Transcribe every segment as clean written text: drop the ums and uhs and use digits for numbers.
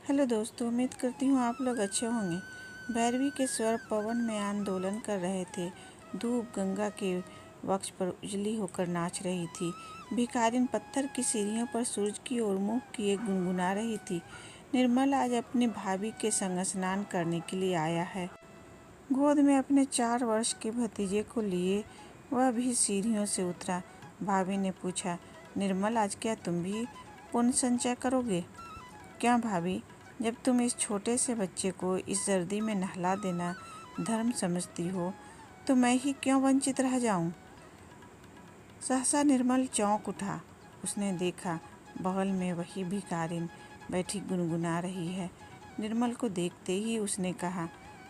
Hello दोस्तों, उम्मीद करती हूँ आप लोग अच्छे होंगे। भैरवी के स्वर पवन में आंदोलन कर रहे थे। धूप गंगा के वक्ष पर उजली होकर नाच रही थी। भिखारिन पत्थर की सीढ़ियों पर सूरज की ओर मुँह किए गुनगुना रही थी। निर्मल आज अपनी भाभी के संग स्नान करने के लिए आया है। गोद में अपने 4 वर्ष के भतीजे को लिए वह भी सीढ़ियों से उतरा। भाभी ने पूछा, निर्मल आज क्या तुम भी पुण्य संचय करोगे? क्यों भाभी, जब तुम इस छोटे से बच्चे को इस सर्दी में नहला देना धर्म समझती हो तो मैं ही क्यों वंचित रह जाऊं? सहसा निर्मल चौंक उठा। उसने देखा बगल में वही भिखारिन बैठी गुनगुना रही है। निर्मल को देखते ही उसने कहा,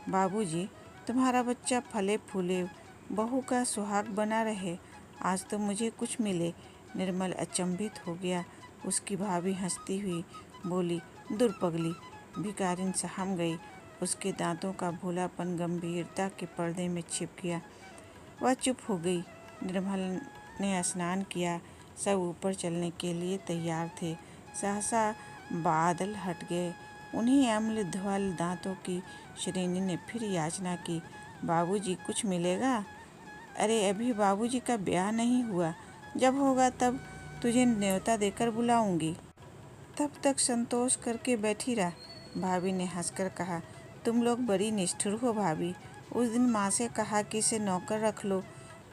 बाबूजी, तुम्हारा बच्चा फले फूले बहू का सुहाग बना रहे, आज तो मुझे कुछ मिले। निर्मल अचंभित हो गया। उसकी भाभी हंसती हुई बोली, दूर पगली। भिखारिन सहम गई। उसके दांतों का भोलापन गंभीरता के पर्दे में छिप गया। वह चुप हो गई। निर्मल ने स्नान किया। सब ऊपर चलने के लिए तैयार थे। सहसा बादल हट गए। उन्हीं अम्ल धवल दांतों की श्रेणी ने फिर याचना की, बाबूजी कुछ मिलेगा? अरे अभी बाबूजी का ब्याह नहीं हुआ, जब होगा तब तुझे न्योता देकर बुलाऊंगी। तब तक संतोष करके बैठी रह। भाभी ने हंसकर कहा, तुम लोग बड़ी निष्ठुर हो भाभी। उस दिन माँ से कहा कि इसे नौकर रख लो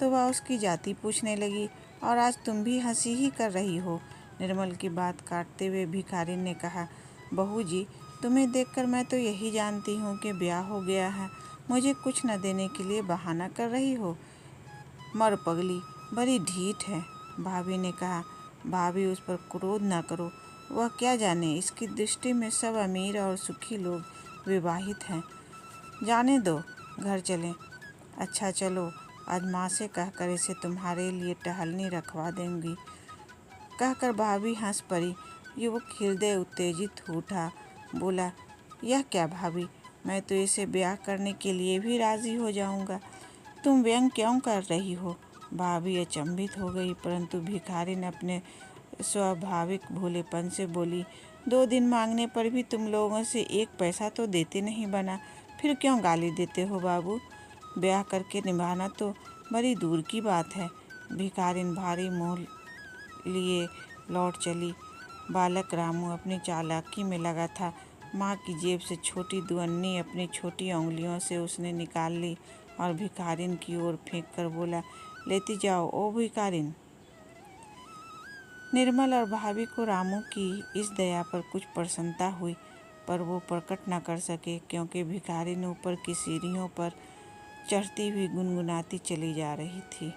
तो वह उसकी जाति पूछने लगी, और आज तुम भी हंसी ही कर रही हो। निर्मल की बात काटते हुए भिखारी ने कहा, बहू जी, तुम्हें देखकर मैं तो यही जानती हूँ कि ब्याह हो गया है। मुझे कुछ न देने के लिए बहाना कर रही हो। मर पगली, बड़ी ढीठ है। भाभी ने कहा, भाभी उस पर क्रोध ना करो। वह क्या जाने, इसकी दृष्टि में सब अमीर और सुखी लोग विवाहित हैं। जाने दो, घर चलें। अच्छा चलो, आज माँ से कहकर इसे तुम्हारे लिए टहलनी रखवा देंगी। कहकर भाभी हंस पड़ी। युवक हृदय उत्तेजित हो उठा। बोला, यह क्या भाभी, मैं तो इसे ब्याह करने के लिए भी राजी हो जाऊंगा। तुम व्यंग क्यों कर रही हो? भाभी अचंभित हो गई, परंतु भिखारी ने अपने स्वाभाविक भोलेपन से बोली, 2 दिन मांगने पर भी तुम लोगों से 1 पैसा तो देते नहीं बना, फिर क्यों गाली देते हो बाबू? ब्याह करके निभाना तो बड़ी दूर की बात है। भिखारिन भारी मोह लिए लौट चली। बालक रामू अपनी चालाकी में लगा था। माँ की जेब से छोटी दुअन्नी अपनी छोटी उंगलियों से उसने निकाल ली और भिखारिन की ओर फेंक कर बोला, लेती जाओ ओ भिखारिन। निर्मल और भाभी को रामू की इस दया पर कुछ प्रसन्नता हुई, पर वो प्रकट न कर सके, क्योंकि भिखारिन ऊपर की सीढ़ियों पर चढ़ती हुई गुनगुनाती चली जा रही थी।